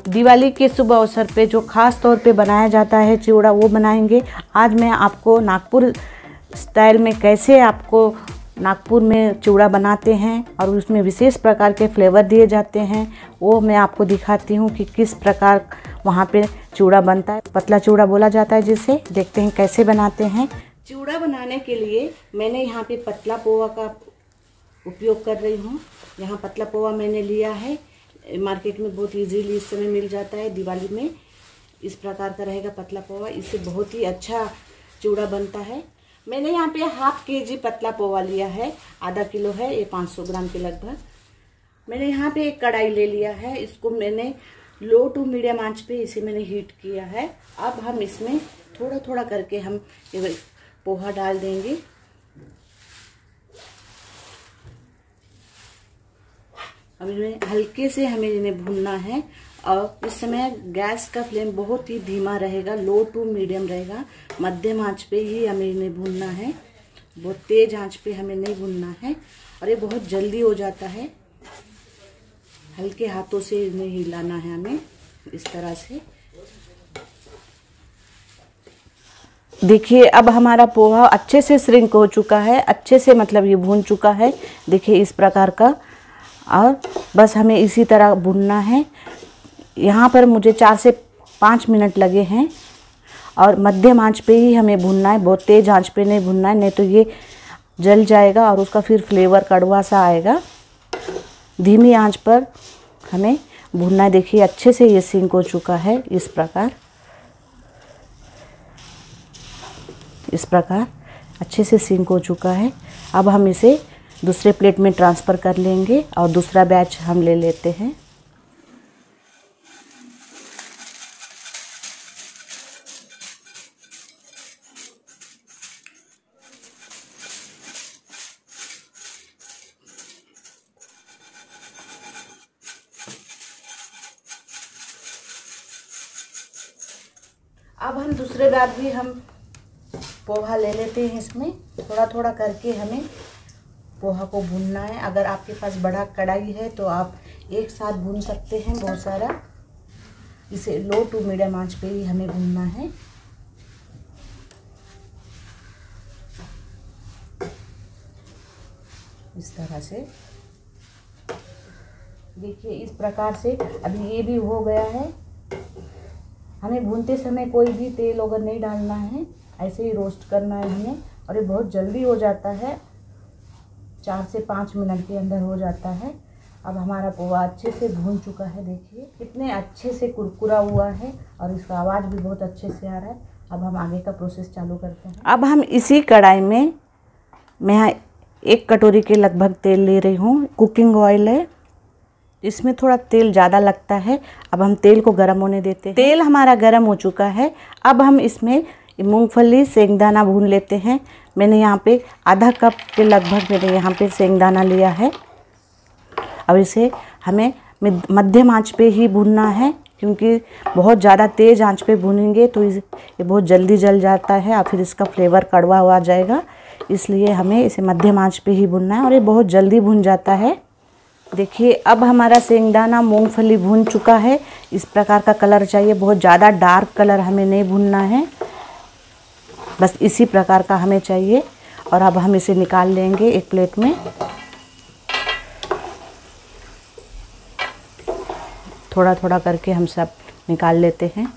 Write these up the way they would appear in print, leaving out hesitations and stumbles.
दिवाली के शुभ अवसर पे जो ख़ास तौर पे बनाया जाता है चिवड़ा, वो बनाएंगे। आज मैं आपको नागपुर स्टाइल में कैसे आपको नागपुर में चिवड़ा बनाते हैं और उसमें विशेष प्रकार के फ्लेवर दिए जाते हैं, वो मैं आपको दिखाती हूँ कि किस प्रकार वहाँ पे चिवड़ा बनता है। पतला चिवड़ा बोला जाता है जिसे। देखते हैं कैसे बनाते हैं। चिवड़ा बनाने के लिए मैंने यहाँ पे पतला पोहा का उपयोग कर रही हूँ। यहाँ पतला पोहा मैंने लिया है, मार्केट में बहुत इजीली इस समय मिल जाता है। दिवाली में इस प्रकार का रहेगा पतला पोहा, इससे बहुत ही अच्छा चिवड़ा बनता है। मैंने यहाँ पे हाफ केजी पतला पोहा लिया है, आधा किलो है, ये 500 ग्राम के लगभग। मैंने यहाँ पे एक कढ़ाई ले लिया है, इसको मैंने लो टू मीडियम आंच पे इसे मैंने हीट किया है। अब हम इसमें थोड़ा थोड़ा करके हम ये पोहा डाल देंगे। अब इन्हें हल्के से हमें इन्हें भूनना है और इस समय गैस का फ्लेम बहुत ही धीमा रहेगा, लो टू मीडियम रहेगा। मध्यम आंच पे ही हमें इन्हें भूनना है, बहुत तेज आंच पे हमें नहीं भूनना है। और ये बहुत जल्दी हो जाता है, हल्के हाथों से इन्हें हिलाना है हमें इस तरह से। देखिए अब हमारा पोहा अच्छे से श्रिंक हो चुका है, अच्छे से मतलब ये भून चुका है। देखिए इस प्रकार का, और बस हमें इसी तरह भूनना है। यहाँ पर मुझे 4 से 5 मिनट लगे हैं और मध्यम आंच पे ही हमें भूनना है, बहुत तेज़ आंच पे नहीं भूनना है, नहीं तो ये जल जाएगा और उसका फिर फ्लेवर कड़वा सा आएगा। धीमी आंच पर हमें भूनना है। देखिए अच्छे से ये सिंक हो चुका है, इस प्रकार अच्छे से सिंक हो चुका है। अब हम इसे दूसरे प्लेट में ट्रांसफ़र कर लेंगे और दूसरा बैच हम ले लेते हैं। अब हम दूसरे बार भी हम पोहा ले लेते हैं। इसमें थोड़ा थोड़ा करके हमें पोहा को भूनना है। अगर आपके पास बड़ा कढ़ाई है तो आप एक साथ भून सकते हैं बहुत सारा। इसे लो टू मीडियम आंच पे ही हमें भूनना है। इस तरह से देखिए, इस प्रकार से अभी ये भी हो गया है। हमें भूनते समय कोई भी तेल वगैरह नहीं डालना है, ऐसे ही रोस्ट करना है हमें। और ये बहुत जल्दी हो जाता है, 4 से 5 मिनट के अंदर हो जाता है। अब हमारा पोहा अच्छे से भून चुका है। देखिए कितने अच्छे से कुरकुरा हुआ है और इसका आवाज़ भी बहुत अच्छे से आ रहा है। अब हम आगे का प्रोसेस चालू करते हैं। अब हम इसी कढ़ाई में, मैं यहाँ 1 कटोरी के लगभग तेल ले रही हूँ। कुकिंग ऑयल है, इसमें थोड़ा तेल ज़्यादा लगता है। अब हम तेल को गर्म होने देते हैं। तेल हमारा गर्म हो चुका है। अब हम इसमें मूंगफली सेंगदाना भून लेते हैं। मैंने यहाँ पे आधा कप के लगभग मैंने यहाँ पे सेंगदाना लिया है। अब इसे हमें मध्यम आंच पे ही भूनना है, क्योंकि बहुत ज़्यादा तेज़ आंच पे भूनेंगे तो ये बहुत जल्दी जल जाता है और फिर इसका फ्लेवर कड़वा हुआ जाएगा। इसलिए हमें इसे मध्यम आंच पे ही भूनना है और ये बहुत जल्दी भून जाता है। देखिए अब हमारा सेंगदाना मूंगफली भून चुका है। इस प्रकार का कलर चाहिए, बहुत ज़्यादा डार्क कलर हमें नहीं भूनना है, बस इसी प्रकार का हमें चाहिए। और अब हम इसे निकाल लेंगे एक प्लेट में। थोड़ा थोड़ा करके हम सब निकाल लेते हैं।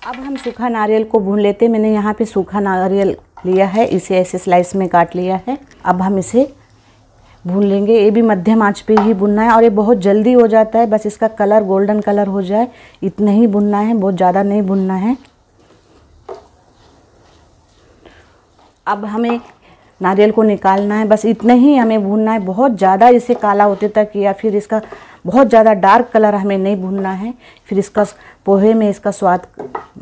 अब हम सूखा नारियल को भून लेते हैं। मैंने यहाँ पे सूखा नारियल लिया है, इसे ऐसे स्लाइस में काट लिया है। अब हम इसे भून लेंगे। ये भी मध्यम आंच पे ही भुनना है और ये बहुत जल्दी हो जाता है। बस इसका कलर गोल्डन कलर हो जाए, इतना ही भुनना है, बहुत ज़्यादा नहीं भुनना है। अब हमें नारियल को निकालना है, बस इतना ही हमें भूनना है। बहुत ज़्यादा इसे काला होते तक या फिर इसका बहुत ज़्यादा डार्क कलर हमें नहीं भूनना है, फिर इसका पोहे में इसका स्वाद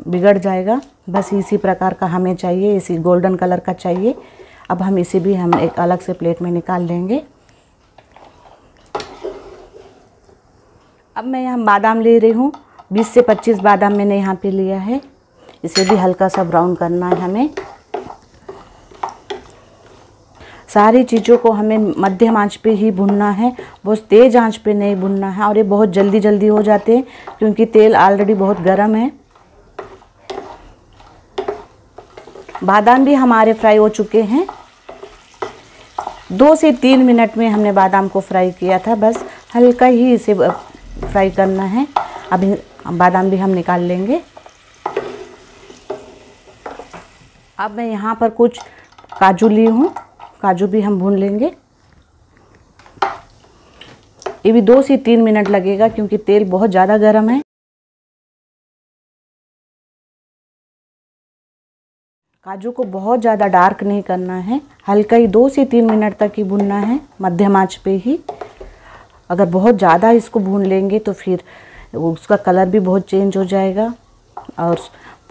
बिगड़ जाएगा। बस इसी प्रकार का हमें चाहिए, इसी गोल्डन कलर का चाहिए। अब हम इसे भी हम एक अलग से प्लेट में निकाल लेंगे। अब मैं यहाँ बादाम ले रही हूँ, 20 से 25 बादाम मैंने यहाँ पे लिया है। इसे भी हल्का सा ब्राउन करना है हमें। सारी चीज़ों को हमें मध्यम आंच पे ही भुनना है, बहुत तेज़ आंच पे नहीं भुनना है। और ये बहुत जल्दी जल्दी हो जाते हैं क्योंकि तेल ऑलरेडी बहुत गर्म है। बादाम भी हमारे फ्राई हो चुके हैं। 2 से 3 मिनट में हमने बादाम को फ्राई किया था, बस हल्का ही इसे फ्राई करना है। अभी बादाम भी हम निकाल लेंगे। अब मैं यहाँ पर कुछ काजू ली हूँ, काजू भी हम भून लेंगे। ये भी 2 से 3 मिनट लगेगा क्योंकि तेल बहुत ज़्यादा गर्म है। काजू को बहुत ज़्यादा डार्क नहीं करना है, हल्का ही 2 से 3 मिनट तक ही भूनना है, मध्यम आंच पे ही। अगर बहुत ज़्यादा इसको भून लेंगे तो फिर उसका कलर भी बहुत चेंज हो जाएगा और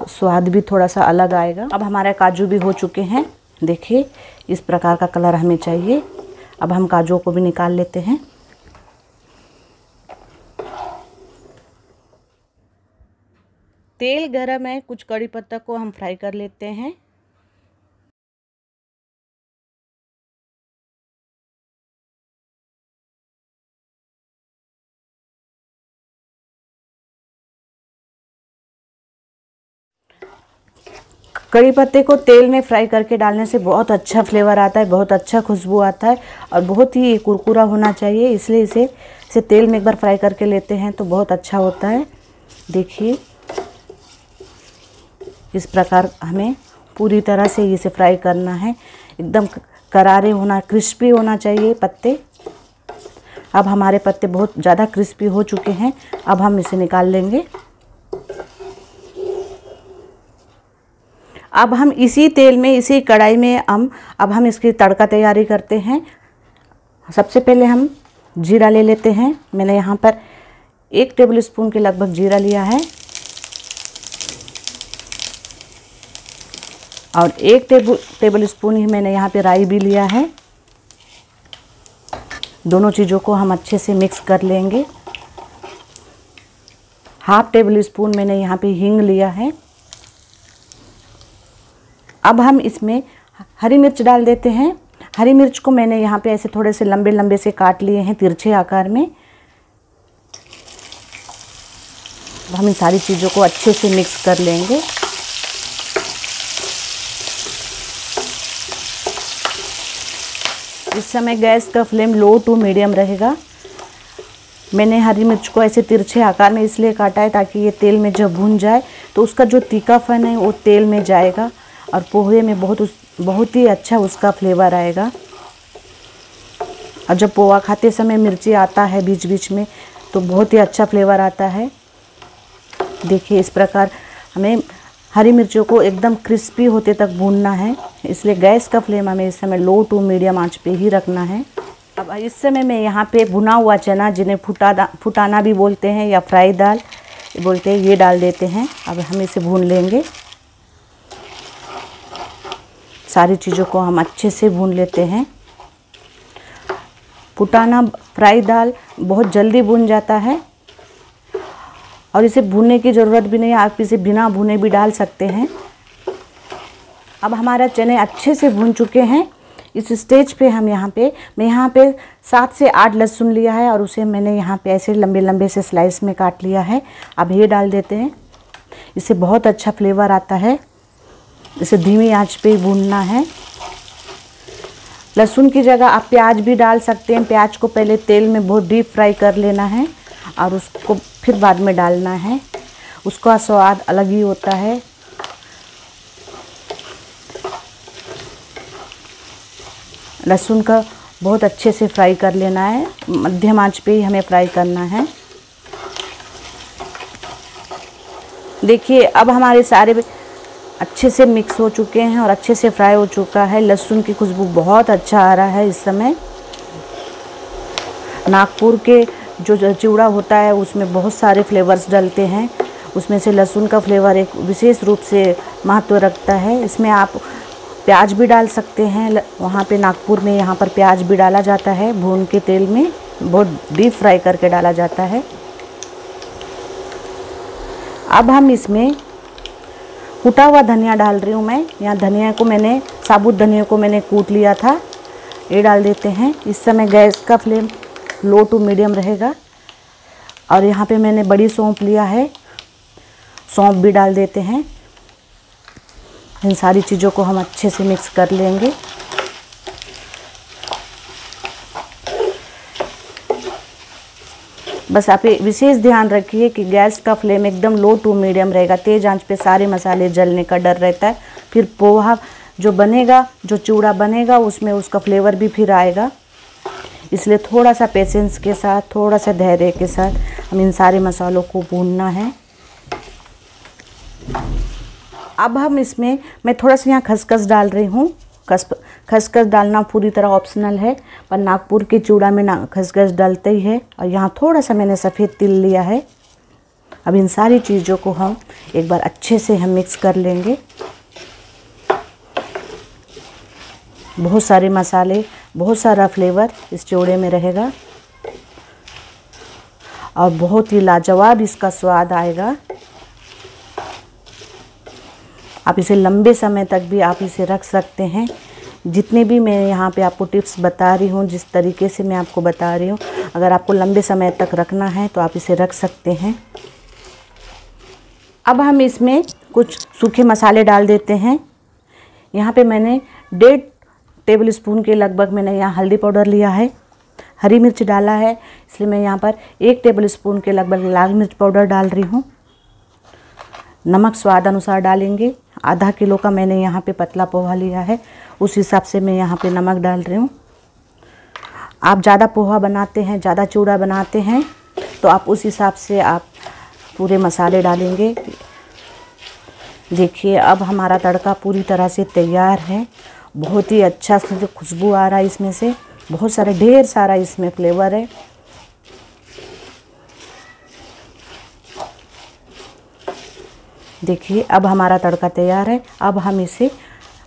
स्वाद भी थोड़ा सा अलग आएगा। अब हमारे काजू भी हो चुके हैं, देखिए इस प्रकार का कलर हमें चाहिए। अब हम काजू को भी निकाल लेते हैं। तेल गरम है, कुछ कड़ी पत्ता को हम फ्राई कर लेते हैं। कड़ी पत्ते को तेल में फ्राई करके डालने से बहुत अच्छा फ्लेवर आता है, बहुत अच्छा खुशबू आता है और बहुत ही कुरकुरा होना चाहिए, इसलिए इसे तेल में एक बार फ्राई करके लेते हैं तो बहुत अच्छा होता है। देखिए इस प्रकार हमें पूरी तरह से इसे फ्राई करना है, एकदम करारे होना, क्रिस्पी होना चाहिए पत्ते। अब हमारे पत्ते बहुत ज़्यादा क्रिस्पी हो चुके हैं, अब हम इसे निकाल लेंगे। अब हम इसी तेल में, इसी कढ़ाई में अब हम इसकी तड़का तैयारी करते हैं। सबसे पहले हम जीरा ले लेते हैं। मैंने यहाँ पर 1 टेबल स्पून के लगभग जीरा लिया है और 1 टेबल स्पून ही मैंने यहाँ पे राई भी लिया है। दोनों चीज़ों को हम अच्छे से मिक्स कर लेंगे। 1/2 टेबल स्पून मैंने यहाँ पे हींग लिया है। अब हम इसमें हरी मिर्च डाल देते हैं। हरी मिर्च को मैंने यहाँ पे ऐसे थोड़े से लंबे लंबे से काट लिए हैं, तिरछे आकार में। हम इन सारी चीज़ों को अच्छे से मिक्स कर लेंगे। इस समय गैस का फ्लेम लो टू मीडियम रहेगा। मैंने हरी मिर्च को ऐसे तिरछे आकार में इसलिए काटा है ताकि ये तेल में जब भून जाए तो उसका जो तीखापन है वो तेल में जाएगा और पोहे में बहुत ही अच्छा उसका फ्लेवर आएगा। और जब पोहा खाते समय मिर्ची आता है बीच बीच में तो बहुत ही अच्छा फ्लेवर आता है। देखिए इस प्रकार हमें हरी मिर्चों को एकदम क्रिस्पी होते तक भूनना है, इसलिए गैस का फ्लेम हमें इस समय लो टू मीडियम आंच पे ही रखना है। अब इस समय मैं यहाँ पे भुना हुआ चना, जिन्हें फुटाना भी बोलते हैं या फ्राई दाल बोलते हैं, ये डाल देते हैं। अब हम इसे भून लेंगे। सारी चीज़ों को हम अच्छे से भून लेते हैं। फुटाना फ्राई दाल बहुत जल्दी भून जाता है और इसे भूनने की ज़रूरत भी नहीं है, आप इसे बिना भुने भी डाल सकते हैं। अब हमारा चने अच्छे से भून चुके हैं। इस स्टेज पे मैं यहाँ पे 7 से 8 लहसुन लिया है और उसे मैंने यहाँ पे ऐसे लंबे लंबे से स्लाइस में काट लिया है। अब ये डाल देते हैं, इससे बहुत अच्छा फ्लेवर आता है। इसे धीमी आंच पे भूनना है। लहसुन की जगह आप प्याज भी डाल सकते हैं। प्याज को पहले तेल में बहुत डीप फ्राई कर लेना है और उसको फिर बाद में डालना है, उसका स्वाद अलग ही होता है। लहसुन का बहुत अच्छे से फ्राई कर लेना है, मध्यम आंच पे ही हमें फ्राई करना है। देखिए अब हमारे सारे अच्छे से मिक्स हो चुके हैं और अच्छे से फ्राई हो चुका है। लहसुन की खुशबू बहुत अच्छा आ रहा है इस समय। नागपुर के जो चिवड़ा होता है उसमें बहुत सारे फ्लेवर्स डलते हैं, उसमें से लहसुन का फ्लेवर एक विशेष रूप से महत्व रखता है। इसमें आप प्याज भी डाल सकते हैं। वहाँ पे नागपुर में यहाँ पर प्याज भी डाला जाता है, भून के तेल में बहुत डीप फ्राई करके डाला जाता है। अब हम इसमें कुटा हुआ धनिया डाल रही हूँ मैं। यहाँ धनिया को मैंने, साबुत धनिया को मैंने कूट लिया था ये डाल देते हैं। इस समय गैस का फ्लेम लो टू मीडियम रहेगा। और यहाँ पे मैंने बड़ी सौंफ लिया है, सौंफ भी डाल देते हैं। इन सारी चीज़ों को हम अच्छे से मिक्स कर लेंगे। बस आप विशेष ध्यान रखिए कि गैस का फ्लेम एकदम लो टू मीडियम रहेगा। तेज़ आंच पे सारे मसाले जलने का डर रहता है। फिर पोहा जो बनेगा, जो चिवड़ा बनेगा, उसमें उसका फ्लेवर भी फिर आएगा। इसलिए थोड़ा सा पेशेंस के साथ, थोड़ा सा धैर्य के साथ हम इन सारे मसालों को भूनना है। अब हम इसमें मैं थोड़ा सा यहाँ खसखस डाल रही हूँ। खसखस डालना पूरी तरह ऑप्शनल है, पर नागपुर के चिवड़ा में खसखस डालते ही है। और यहाँ थोड़ा सा मैंने सफ़ेद तिल लिया है। अब इन सारी चीज़ों को हम एक बार अच्छे से हम मिक्स कर लेंगे। बहुत सारे मसाले, बहुत सारा फ्लेवर इस चिवड़े में रहेगा और बहुत ही लाजवाब इसका स्वाद आएगा। आप इसे लंबे समय तक भी आप इसे रख सकते हैं। जितने भी मैं यहाँ पे आपको टिप्स बता रही हूँ, जिस तरीके से मैं आपको बता रही हूँ, अगर आपको लंबे समय तक रखना है तो आप इसे रख सकते हैं। अब हम इसमें कुछ सूखे मसाले डाल देते हैं। यहाँ पे मैंने 1.5 टेबल स्पून के लगभग मैंने यहाँ हल्दी पाउडर लिया है, हरी मिर्च डाला है, इसलिए मैं यहाँ पर 1 टेबल स्पून के लगभग लाल मिर्च पाउडर डाल रही हूँ। नमक स्वाद अनुसार डालेंगे। आधा किलो का मैंने यहाँ पे पतला पोहा लिया है, उस हिसाब से मैं यहाँ पे नमक डाल रही हूँ। आप ज़्यादा पोहा बनाते हैं, ज़्यादा चिवड़ा बनाते हैं, तो आप उस हिसाब से आप पूरे मसाले डालेंगे। देखिए अब हमारा तड़का पूरी तरह से तैयार है। बहुत ही अच्छा से जो खुशबू आ रहा है इसमें से, बहुत सारा ढेर सारा इसमें फ्लेवर है। देखिए अब हमारा तड़का तैयार है। अब हम इसे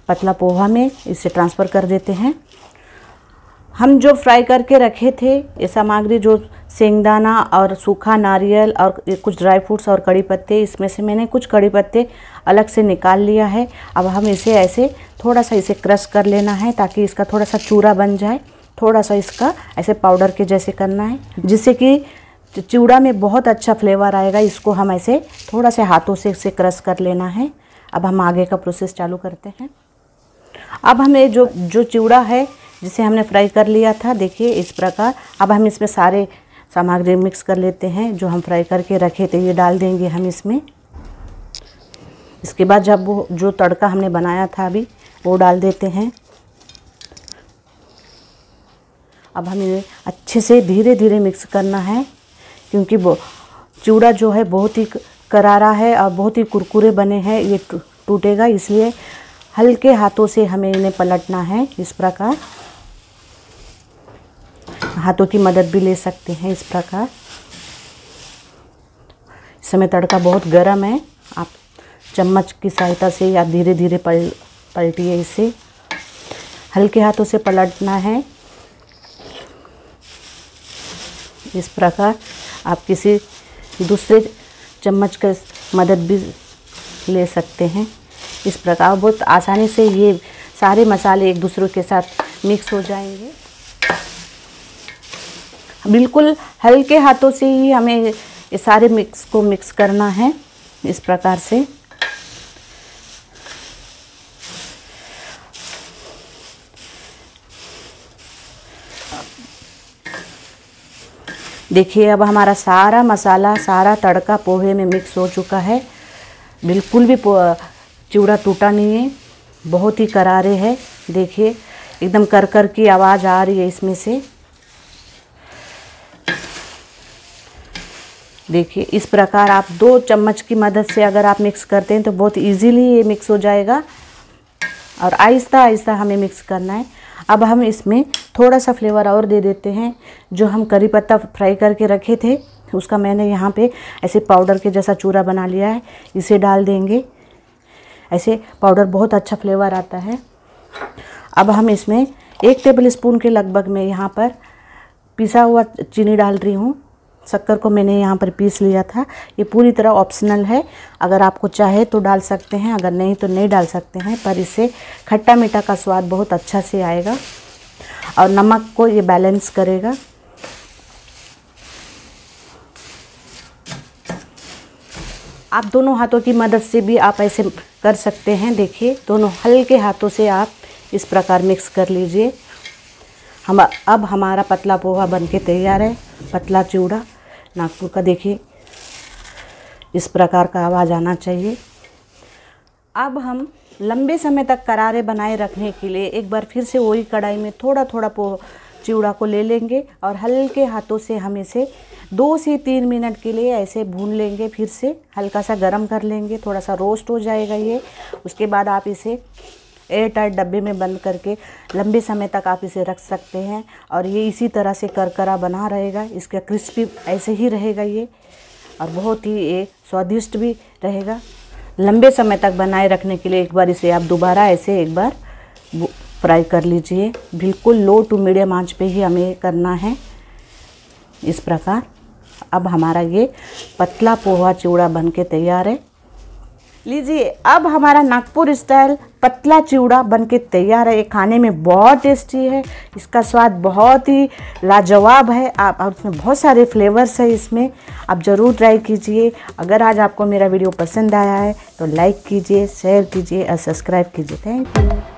पतला पोहा में इसे ट्रांसफ़र कर देते हैं। हम जो फ्राई करके रखे थे ये सामग्री, जो सेंगदाना और सूखा नारियल और कुछ ड्राई फ्रूट्स और कड़ी पत्ते, इसमें से मैंने कुछ कड़ी पत्ते अलग से निकाल लिया है। अब हम इसे ऐसे थोड़ा सा इसे क्रश कर लेना है ताकि इसका थोड़ा सा चूरा बन जाए। थोड़ा सा इसका ऐसे पाउडर के जैसे करना है, जिससे कि चिवड़ा में बहुत अच्छा फ्लेवर आएगा। इसको हम ऐसे थोड़ा से हाथों से इसे क्रश कर लेना है। अब हम आगे का प्रोसेस चालू करते हैं। अब हमें जो चिवड़ा है जिसे हमने फ्राई कर लिया था, देखिए इस प्रकार। अब हम इसमें सारे सामग्री मिक्स कर लेते हैं। जो हम फ्राई करके रखे थे ये डाल देंगे हम इसमें। इसके बाद जब वो जो तड़का हमने बनाया था अभी वो डाल देते हैं। अब हमें अच्छे से धीरे धीरे मिक्स करना है, क्योंकि वो चिवड़ा जो है बहुत ही करारा है और बहुत ही कुरकुरे बने हैं, ये टूटेगा। इसलिए हल्के हाथों से हमें इन्हें पलटना है। इस प्रकार हाथों की मदद भी ले सकते हैं इस प्रकार। इस समय तड़का बहुत गर्म है, आप चम्मच की सहायता से या धीरे धीरे पलटिए। इसे हल्के हाथों से पलटना है इस प्रकार। आप किसी दूसरे चम्मच का मदद भी ले सकते हैं। इस प्रकार बहुत आसानी से ये सारे मसाले एक दूसरे के साथ मिक्स हो जाएंगे। बिल्कुल हल्के हाथों से ही हमें ये सारे मिक्स को मिक्स करना है इस प्रकार से। देखिए अब हमारा सारा मसाला, सारा तड़का पोहे में मिक्स हो चुका है। बिल्कुल भी चिवड़ा टूटा नहीं है, बहुत ही करारे है। देखिए एकदम कर कर की आवाज़ आ रही है इसमें से। देखिए इस प्रकार आप 2 चम्मच की मदद से अगर आप मिक्स करते हैं तो बहुत इजीली ये मिक्स हो जाएगा। और आहिस्ता आहिस्ता हमें मिक्स करना है। अब हम इसमें थोड़ा सा फ्लेवर और दे देते हैं। जो हम करी पत्ता फ्राई करके रखे थे उसका मैंने यहाँ पे ऐसे पाउडर के जैसा चूरा बना लिया है, इसे डाल देंगे। ऐसे पाउडर बहुत अच्छा फ्लेवर आता है। अब हम इसमें 1 टेबल स्पून के लगभग मैं यहाँ पर पिसा हुआ चीनी डाल रही हूँ। शक्कर को मैंने यहाँ पर पीस लिया था। ये पूरी तरह ऑप्शनल है, अगर आपको चाहे तो डाल सकते हैं, अगर नहीं तो नहीं डाल सकते हैं, पर इससे खट्टा मीठा का स्वाद बहुत अच्छा से आएगा। और नमक को ये बैलेंस करेगा। आप दोनों हाथों की मदद से भी आप ऐसे कर सकते हैं। देखिए दोनों हल्के हाथों से आप इस प्रकार मिक्स कर लीजिए। अब हमारा पतला पोहा बनके तैयार है। पतला चिवड़ा नागपुर का देखिए इस प्रकार का आवाज़ आना चाहिए। अब हम लंबे समय तक करारे बनाए रखने के लिए एक बार फिर से वही कढ़ाई में थोड़ा थोड़ा चिवड़ा को ले लेंगे और हल्के हाथों से हम इसे 2 से 3 मिनट के लिए ऐसे भून लेंगे। फिर से हल्का सा गरम कर लेंगे, थोड़ा सा रोस्ट हो जाएगा ये। उसके बाद आप इसे एयर टाइट डब्बे में बंद करके लंबे समय तक आप इसे रख सकते हैं और ये इसी तरह से करकरा बना रहेगा। इसका क्रिस्पी ऐसे ही रहेगा ये, और बहुत ही ये स्वादिष्ट भी रहेगा। लंबे समय तक बनाए रखने के लिए एक बार इसे आप दोबारा ऐसे एक बार फ्राई कर लीजिए। बिल्कुल लो टू मीडियम आंच पे ही हमें करना है इस प्रकार। अब हमारा ये पतला पोहा चिवड़ा बनके तैयार है। लीजिए अब हमारा नागपुर स्टाइल पतला चिवड़ा बनके तैयार है। ये खाने में बहुत टेस्टी है, इसका स्वाद बहुत ही लाजवाब है। आप और उसमें बहुत सारे फ्लेवर्स है इसमें। आप ज़रूर ट्राई कीजिए। अगर आज आपको मेरा वीडियो पसंद आया है तो लाइक कीजिए, शेयर कीजिए और सब्सक्राइब कीजिए। Thank you.